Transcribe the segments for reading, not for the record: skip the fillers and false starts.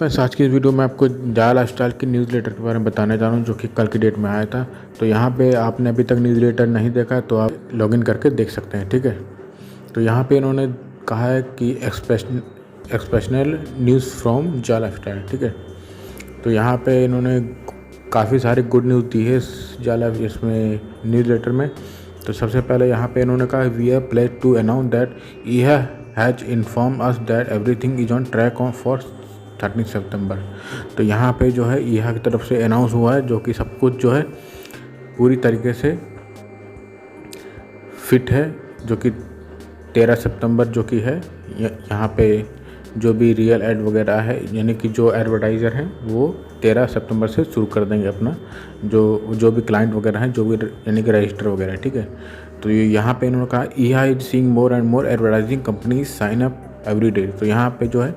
Friends, आज की इस वीडियो में आपको जाया लाइफस्टाइल की न्यूज़लेटर के बारे में बताने जा रहा हूँ, जो कि कल की डेट में आया था। तो यहाँ पे आपने अभी तक न्यूज़लेटर नहीं देखा है तो आप लॉगिन करके देख सकते हैं, ठीक है। तो यहाँ पे इन्होंने कहा है कि एक्सप्रेशनल न्यूज़ फ्रॉम जाया लाइफस्टाइल, ठीक है। तो यहाँ पे इन्होंने काफ़ी सारी गुड न्यूज़ दी है इसमें न्यूज़लेटर में। तो सबसे पहले यहाँ पे इन्होंने कहा we are pleased to announce that ईहा has inform us that everything is on track on for 13 सितंबर। तो यहाँ पे जो है ईहा की तरफ से अनाउंस हुआ है, जो कि सब कुछ जो है पूरी तरीके से फिट है, जो कि 13 सितंबर जो कि है। यहाँ पे जो भी रियल एड वगैरह है, यानी कि जो एडवर्टाइज़र हैं वो 13 सितंबर से शुरू कर देंगे अपना जो भी क्लाइंट वगैरह हैं, जो भी यानी कि रजिस्टर वगैरह, ठीक है। तो यहाँ पे इन्होंने कहा ईहा is seeing more and more advertising companies sign up every day. तो यहाँ पे जो है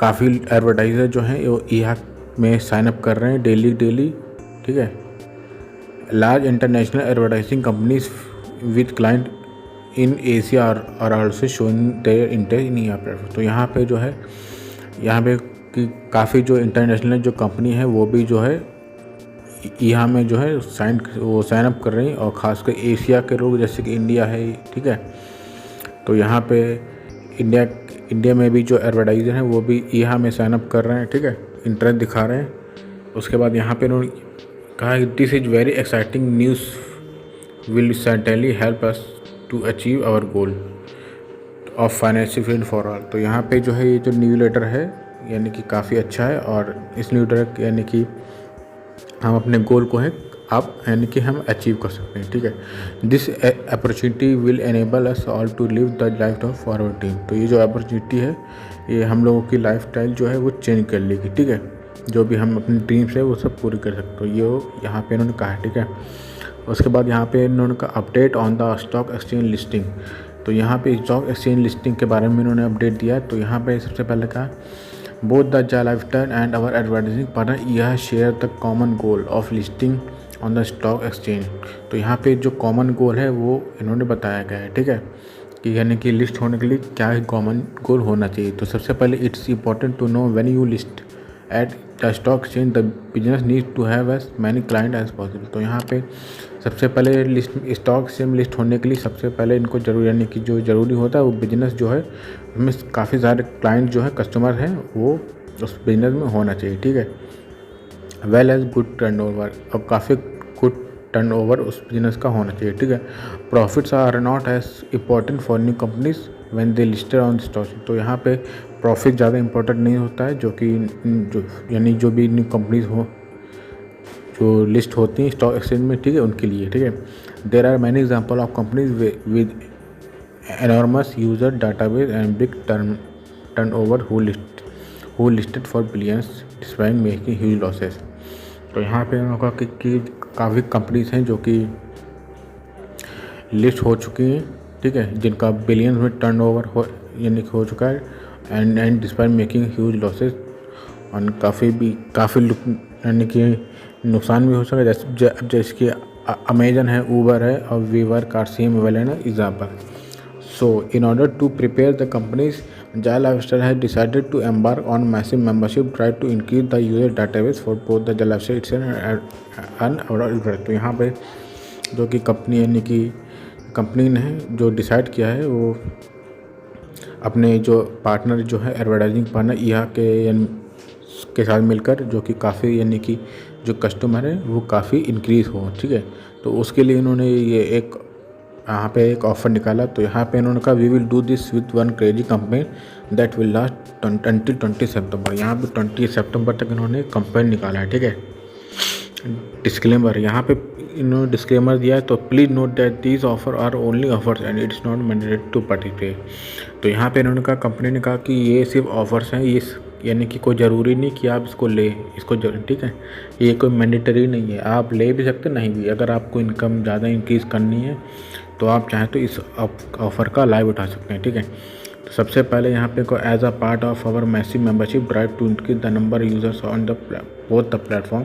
काफ़ी एडवर्टाइज़र जो हैं वो ईहा में साइन अप कर रहे हैं डेली, ठीक है। Large international advertising companies with client in Asia are also showing their interest in ईहा प्लेटफॉर्म। तो यहाँ पे जो है यहाँ पे कि काफ़ी जो इंटरनेशनल जो कंपनी है वो भी जो है ईहा में जो है साइन अप कर रही हैं, और ख़ासकर एशिया के लोग जैसे कि इंडिया है, ठीक है। तो यहाँ पे इंडिया में भी जो एडवर्टाइज़र हैं वो भी ईहा में साइन अप कर रहे हैं, ठीक है, इंटरेस्ट दिखा रहे हैं। उसके बाद यहाँ पे उन्होंने कहा this is very exciting news will certainly help us to achieve our goal of financial freedom for all. तो यहाँ पे जो है ये जो न्यूज़लेटर है यानी कि काफ़ी अच्छा है, और इस न्यूज़लेटर यानी कि हम अपने गोल को है यानी कि हम अचीव कर सकते हैं, ठीक है। This opportunity will enable us all to live the life of our dream. तो ये जो अपॉर्चुनिटी है ये हम लोगों की लाइफस्टाइल जो है वो चेंज कर लेगी, ठीक है। जो भी हम अपने ड्रीम्स है वो सब पूरी कर सकते हो, ये यहाँ पे इन्होंने कहा है, ठीक है। उसके बाद यहाँ पे इन्होंने कहा update on the stock exchange listing. तो यहाँ पे स्टॉक एक्सचेंज लिस्टिंग के बारे में इन्होंने अपडेट दिया। तो यहाँ पे सबसे पहले कहा बोथ द जाया lifestyle and our advertising partner ईहा share the common goal of listing on the stock exchange. तो यहाँ पे जो कॉमन गोल है वो इन्होंने बताया गया है, ठीक है, कि यानी कि लिस्ट होने के लिए क्या कॉमन गोल होना चाहिए। तो सबसे पहले it's important to know when you list at the stock exchange the business need to have as many client as possible. तो यहाँ पे सबसे पहले स्टॉक एक्सचेंज में लिस्ट होने के लिए सबसे पहले इनको जरूर यानी कि जो ज़रूरी होता है वो बिजनेस जो है उसमें काफ़ी सारे क्लाइंट जो है कस्टमर हैं वो उस बिजनेस में होना चाहिए, ठीक है। वेल एज गुड टर्नओवर, और काफ़ी गुड टर्नओवर उस बिजनेस का होना चाहिए, ठीक है। Profits are not as important for new companies when they listed on stock. तो यहाँ पे प्रॉफिट ज़्यादा इंपॉर्टेंट नहीं होता है, जो कि यानी जो भी न्यू कंपनीज हो जो लिस्ट होती हैं स्टॉक एक्सचेंज में, ठीक है, उनके लिए, ठीक है। There are many example of companies with enormous user database and big turnover who listed for billions despite making huge losses. तो यहाँ पे उन्होंने कहा कि काफ़ी कंपनीज हैं जो कि लिस्ट हो चुकी हैं, ठीक है, जिनका बिलियंस में टर्नओवर हो यानी कि हो चुका है and despite making huge losses, और काफ़ी यानी कि नुकसान भी हो सका है, जैसे कि अमेजन है, ऊबर है, और WeWork are same well example. So, in order to prepare the companies, Jaya Lifestyle has decided to embark on massive membership drive to increase the user database for both the Jaya Lifestyle itself and our product। तो यहाँ पे जो कि company यानी कि company ने जो decide किया है वो अपने जो पार्टनर जो है एडवर्टाइजिंग पार्टनर ईहा के साथ मिलकर जो कि काफ़ी यानी कि जो कस्टमर है वो काफ़ी इंक्रीज़ हो, ठीक है। तो उसके लिए इन्होंने ये यहाँ पे एक ऑफ़र निकाला। तो यहाँ पे इन्होंने कहा we will do this with one crazy campaign that will last until 20 सितंबर। यहाँ पे 20 सितंबर तक इन्होंने कंपेन निकाला है, ठीक है। डिस्क्लेमर, यहाँ पे इन्होंने डिस्क्लेमर दिया है, तो please note that these offer are only offers and it's not mandatory to participate. तो यहाँ पे इन्होंने कहा कंपनी ने कहा कि ये सिर्फ ऑफर्स हैं, ये यानी कि कोई ज़रूरी नहीं कि आप इसको ठीक है, ये कोई मैंडेटरी नहीं है, आप ले भी सकते नहीं भी। अगर आपको इनकम ज़्यादा इंक्रीज़ करनी है तो आप चाहें तो इस ऑफ़र का लाइव उठा सकते हैं, ठीक है। तो सबसे पहले यहाँ पे को as a part of our massive membership drive to increase the number users on the both the platform.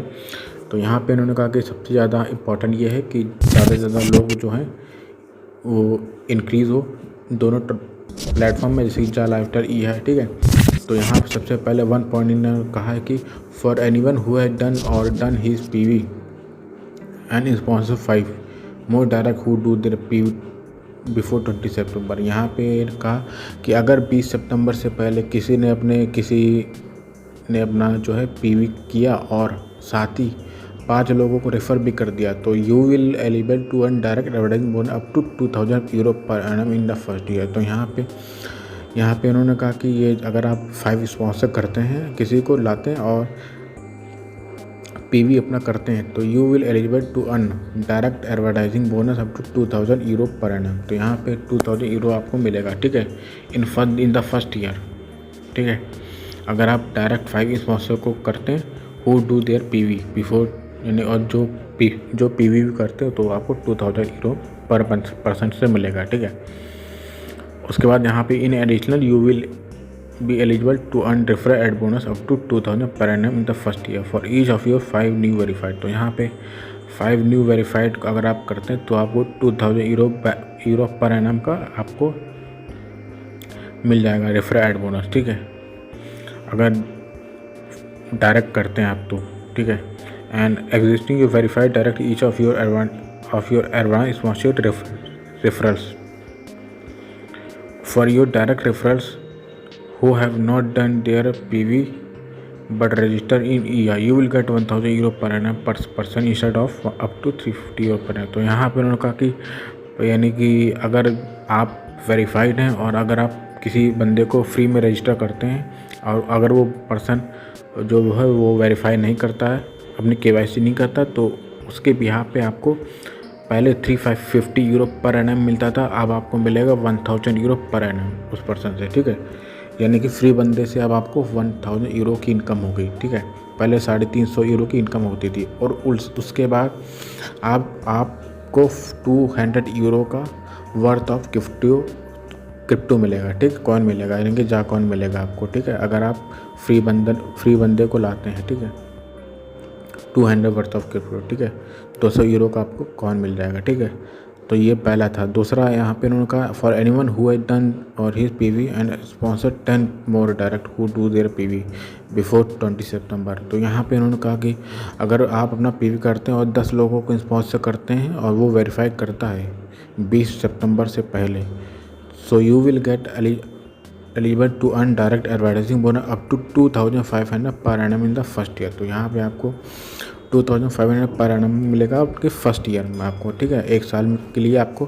तो यहाँ पे इन्होंने कहा कि सबसे ज़्यादा इम्पॉर्टेंट ये है कि ज़्यादा से ज़्यादा लोग जो हैं वो इंक्रीज़ हो दोनों प्लेटफॉर्म में, जैसे कि जाया लाइफस्टाइल ईहा है, ठीक है। तो यहाँ पर सबसे पहले 1 पॉइंट इन्होंने कहा है कि for anyone who has done or done his PV and sponsor 5 more direct who do their PV before 20 सितंबर। यहाँ पे कहा कि अगर 20 सितंबर से पहले किसी ने अपना जो है पीवी किया और साथ ही 5 लोगों को रेफ़र भी कर दिया तो you will eligible to earn direct advertising bonus up to 2000 euro per annum in the first year. तो यहाँ पे उन्होंने कहा कि ये अगर आप 5 स्पॉन्सर करते हैं, किसी को लाते हैं और पीवी अपना करते हैं तो you will eligible to earn direct advertising bonus up to 2000 euro per annum. तो यहाँ पे 2000 यूरो आपको मिलेगा, ठीक है, इन द फर्स्ट ईयर, ठीक है। अगर आप डायरेक्ट 5 स्पॉन्सर को करते हैं who do their PV before, यानी और जो पीवी भी करते हो तो आपको 2000 यूरो पर पर्सन से मिलेगा, ठीक है। उसके बाद यहाँ पे in additional you will be eligible to earn referral ad bonus up to 2000 per annum in the first year for each of your 5 new verified. तो यहाँ पे 5 न्यू वेरीफाइड अगर आप करते हैं तो आपको 2000 यूरो पर एनम का आपको मिल जाएगा रेफरल एड बोनस, ठीक है, अगर डायरेक्ट करते हैं आप तो, ठीक है। And existing you verified direct each of your advance sponsored referrals for your direct referrals who have not done their PV but register in EIA you will get 1000 euro per annum per person instead of up to 350 euro per annum। तो यहाँ पे उन्होंने कहा कि यानी कि अगर आप वेरीफाइड हैं और अगर आप किसी बंदे को फ्री में रजिस्टर करते हैं और अगर वो पर्सन जो है वो वेरीफाई नहीं करता है, अपनी KYC नहीं करता, तो उसके बिहाफ पे आपको पहले 350 यूरो पर एनम मिलता था, अब आपको मिलेगा 1000 यूरो पर एनम उस पर्सन से, ठीक है। यानी कि फ्री बंदे से अब आपको 1000 यूरो की इनकम हो गई, ठीक है। पहले 350 यूरो की इनकम होती थी और उसके बाद आपको 200 यूरो का वर्थ ऑफ क्रिप्टो मिलेगा, ठीक, कॉइन मिलेगा, यानी कि जा कॉइन मिलेगा आपको, ठीक है, अगर आप फ्री बंदे को लाते हैं, ठीक है। 200 वर्थ ऑफ क्रिप्टो, ठीक है, 200 यूरो का आपको कॉइन मिल जाएगा, ठीक है। तो ये पहला था। दूसरा यहाँ पे उन्होंने कहा for anyone who has done or his PV and sponsor 10 more direct who do their PV before 20 सितंबर। तो यहाँ पे उन्होंने कहा कि अगर आप अपना पीवी करते हैं और 10 लोगों को स्पॉन्सर करते हैं और वो वेरीफाई करता है 20 सितंबर से पहले, so you will get eligible to earn direct advertising bonus up to 2500 per annum in the first year. तो यहाँ पे आपको 2500 पर एनम मिलेगा आपके फर्स्ट ईयर में आपको, ठीक है, 1 साल के लिए आपको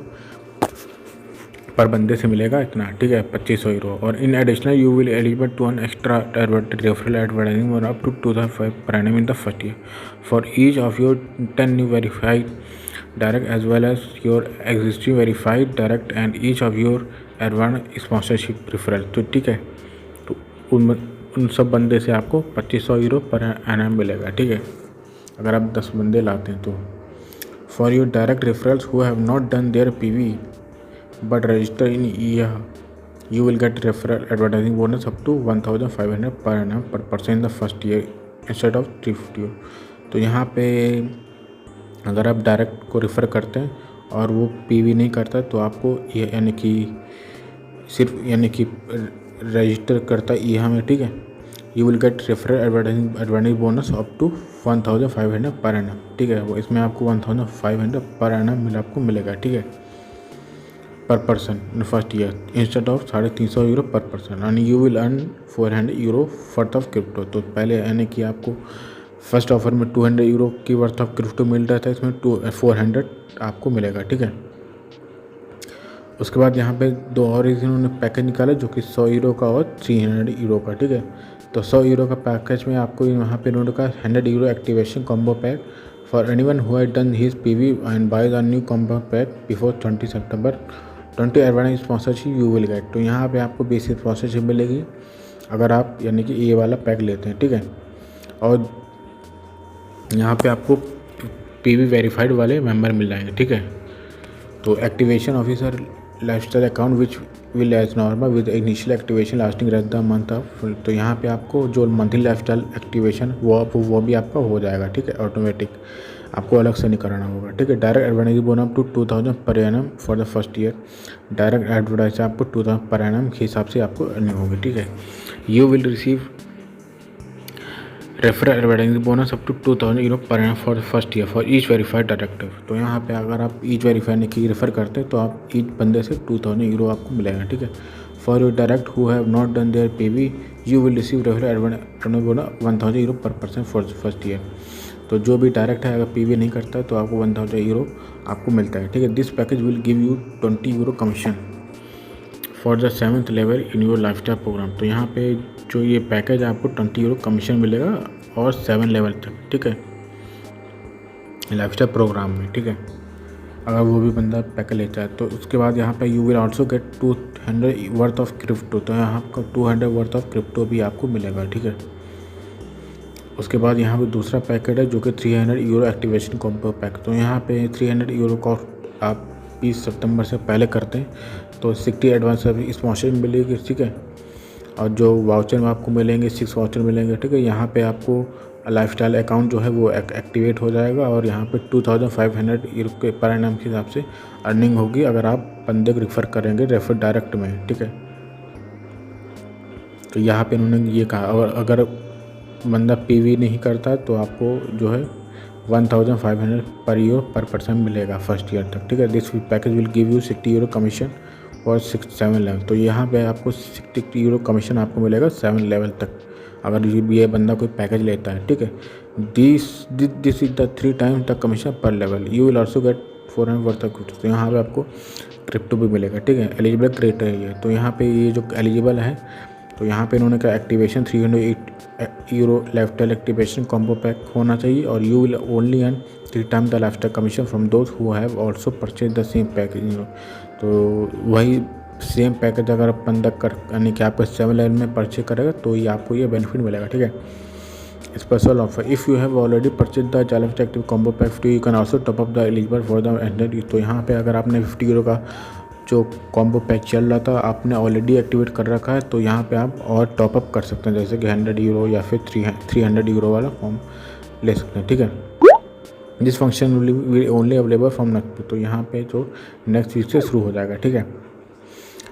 पर बंदे से मिलेगा इतना, ठीक है, 2500 यूरो। और in additional you will eligible to earn extra referral advertising bonus up to 2005 per annum in the first year for each of your 10 new verified direct as well as your existing verified direct and each of your advance sponsorship referral. तो ठीक है, तो उन सब बंदे से आपको 2500 euro per annum मिलेगा, ठीक है, अगर आप 10 बंदे लाते हैं तो। For your direct referrals who have not done their PV but register in ईया you will get referral advertising bonus up to 1500 per annum per person in the first year instead of 350। तो यहाँ पे अगर आप direct को refer करते हैं और वो पीवी नहीं करता तो आपको यानी कि सिर्फ रजिस्टर करता ईहा में, ठीक है, you will get referral advertising bonus up to 1500 per annum, ठीक है, वो इसमें आपको 1500 पर एनम आपको मिलेगा, ठीक है, per person in first year instead of 350 euro per person and you will earn 400 euro worth of crypto. तो पहले यानी कि आपको फर्स्ट ऑफर में 200 यूरो की वर्थ ऑफ क्रिप्टो मिल रहा था, इसमें 400 आपको मिलेगा, ठीक है। उसके बाद यहाँ पे 2 और इन्होंने पैकेज निकाला जो कि 100 यूरो का और 300 यूरो का, ठीक है। तो 100 यूरो का पैकेज में आपको यहाँ पे इन्होंने कहा 100 euro activation combo pack for anyone who had done his PV and buys a new combo pack before 20 September 20 advance sponsorship you will get. तो यहाँ पे आपको बेसिक स्पॉन्सरशिप मिलेगी अगर आप यानी कि ये वाला पैक लेते हैं, ठीक है। और यहाँ पे आपको पीवी वेरीफाइड वाले मेंबर मिल जाएंगे, ठीक है। तो activation officer lifestyle account which will as normal with initial activation lasting rest the month of. तो यहाँ पे आपको जो मंथली लाइफस्टाइल एक्टिवेशन वो भी आपका हो जाएगा, ठीक है, ऑटोमेटिक, आपको अलग से नहीं कराना होगा, ठीक है। Direct advertising bonus to 2000 per annum for the first year, direct advertise आपको 2000 पर एनम के हिसाब से आपको अर्निंग होगी, ठीक है। You will receive referral advertising bonus up to 2000 euro per annum for first year for each verified directive. तो यहाँ पे अगर आप ईच वेरीफाइड की रेफ़र करते हैं तो आप ईच बंदे से 2000 यूरो आपको मिलेगा, ठीक है। For your direct who have not done their PV you will receive referral advertising bonus 1000 euro per person for first year. तो जो भी डायरेक्ट है अगर PV नहीं करता है तो आपको 1000 यूरो आपको मिलता है, ठीक है। This package will give you 20 euro commission for the 7th level in your lifestyle program. तो यहाँ पे जो ये पैकेज है आपको 20 यूरो कमीशन मिलेगा और 7 लेवल तक, ठीक है, लाइफस्टाइल प्रोग्राम में, ठीक है, अगर वो भी बंदा पैकेज लेता है। तो उसके बाद यहाँ पे you will also get 200 worth of crypto. तो यहाँ आपको 200 वर्थ ऑफ क्रिप्टो भी आपको मिलेगा, ठीक है। उसके बाद यहाँ पे दूसरा पैकेट है जो कि 300 यूरो एक्टिवेशन कॉम्बो पैक। तो यहाँ पे 300 यूरो का आप 20 सितंबर से पहले करते हैं तो 60 एडवांस स्पॉन्सरशिप मिलेगी, ठीक है। और जो वाउचर में आपको मिलेंगे 6 वाउचर मिलेंगे, ठीक है। यहाँ पे आपको लाइफस्टाइल अकाउंट जो है वो एक्टिवेट हो जाएगा और यहाँ पे 2500 यूरो के पर एनम के हिसाब से अर्निंग होगी अगर आप बंदे को रिफ़र करेंगे रेफर डायरेक्ट में, ठीक है। तो यहाँ पे इन्होंने ये कहा अगर बंदा PV नहीं करता तो आपको जो है 1500 पर ईयर पर पर्सन मिलेगा फर्स्ट ईयर तक, ठीक है। This package will give you 60 euro commission और 7 लेवल। तो यहाँ पे आपको 60 यूरो कमीशन आपको मिलेगा 7 लेवल तक अगर ये बंदा कोई पैकेज लेता है, ठीक है। This is the 3 times the commission per level. You will also get 400 worth of crypto. तो यहाँ पे आपको क्रिप्टो भी मिलेगा, ठीक है। एलिजिबल क्रिएटर है। तो यहाँ पे ये जो एलिजिबल है तो यहाँ पे इन्होंने कहा activation 308 euro lifestyle activation combo pack होना चाहिए और you will only earn 3 times the lifestyle commission from those who have also purchase the same package. तो वही सेम पैकेज अगर बंदा यानी कि आपका 7 लेवल में परचेज करेगा तो ये आपको ये बेनिफिट मिलेगा, ठीक है। Special offer if you have already purchase the lifestyle active combo pack you can also top up the eligible for the 100। तो यहाँ पे अगर आपने 50 यूरो का जो कॉम्बो पैक चल रहा था आपने ऑलरेडी एक्टिवेट कर रखा है तो यहाँ पे आप और टॉपअप कर सकते हैं, जैसे कि 100 यूरो या फिर 300 यूरो वाला फॉर्म ले सकते हैं, ठीक है। This function will only available from next. तो यहाँ पे जो नेक्स्ट वीक से शुरू हो जाएगा, ठीक है।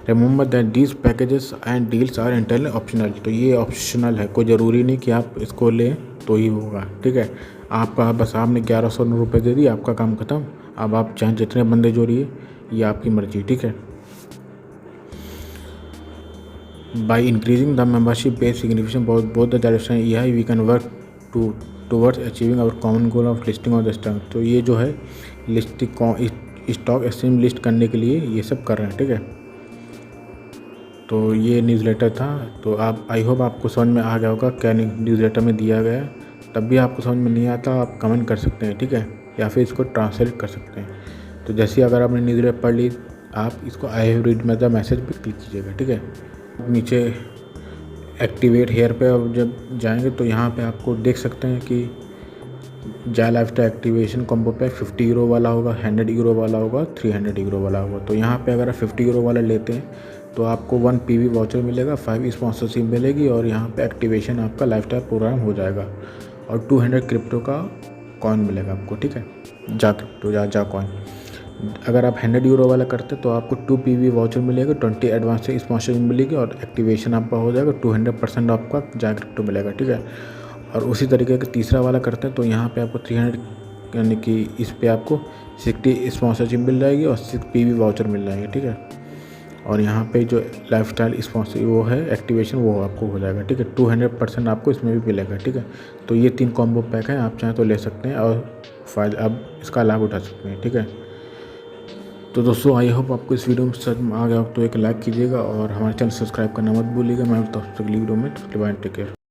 Remember that these packages and deals are internally optional. तो ये ऑप्शनल है, कोई ज़रूरी नहीं कि आप इसको लें तो ही होगा, ठीक है। आपका बस आपने 1100 रुपये दे दिए, आपका काम खत्म। अब आप चाहे जितने बंदे जोड़िए ये आपकी मर्जी, ठीक है। By increasing the membership base signification both the direction we can work towards achieving our common goal of listing on the stock. तो ये जो है लिस्टिंग स्टॉक एक्सचेंज लिस्ट करने के लिए ये सब कर रहे हैं, ठीक है। तो ये न्यूज़लेटर था। तो आप आई होप आपको समझ में आ गया होगा क्या न्यूज़लेटर में दिया गया। तब भी आपको समझ में नहीं आता आप कमेंट कर सकते हैं, ठीक है, या फिर इसको ट्रांसलेट कर सकते हैं। तो जैसे अगर आपने न्यूज़लेटर पढ़ ली आप इसको आई हैव रीड में द मैसेज पे क्लिक कीजिएगा, ठीक है। नीचे एक्टिवेट हेयर पे अब जब जाएंगे तो यहाँ पे आपको देख सकते हैं कि lifestyle activation combo pack 50 euro वाला होगा, 100 यूरो वाला होगा, 300 यूरो वाला होगा। तो यहाँ पे अगर आप 50 यूरो वाला लेते हैं तो आपको 1 PV वाउचर मिलेगा, 5 स्पॉन्सरशिप मिलेगी और यहाँ पे एक्टिवेशन आपका लाइफस्टाइल प्रोग्राम हो जाएगा और 200 क्रिप्टो का कॉइन मिलेगा आपको, ठीक है, जा क्रिप्टो जा कॉइन। अगर आप 100 यूरो वाला करते तो आपको 2 PV वाउचर मिलेगा, 20 एडवांस से स्पॉन्सरशिप मिलेगी और एक्टिवेशन आपका हो जाएगा, 200% आपका जा क्रिप्टो मिलेगा, ठीक है। और उसी तरीके का तीसरा वाला करते हैं तो यहाँ पे आपको 300 यानी कि इस पे आपको 60 स्पॉन्सरशिप मिल जाएगी और 6 PV वाउचर मिल जाएंगे, ठीक है। और यहाँ पे जो लाइफस्टाइल स्पॉन्सर वो है एक्टिवेशन वो आपको हो जाएगा, ठीक है। 200% आपको इसमें भी मिलेगा, ठीक है। तो ये 3 कॉम्बो पैक हैं, आप चाहें तो ले सकते हैं और फायदा अब इसका लाभ उठा सकते हैं, ठीक है। तो दोस्तों आई होप आपको इस वीडियो में समझ में आ गया तो एक लाइक कीजिएगा और हमारे चैनल सब्सक्राइब करना मत भूलिएगा। मैं आपको अगली वीडियो में टेक केयर।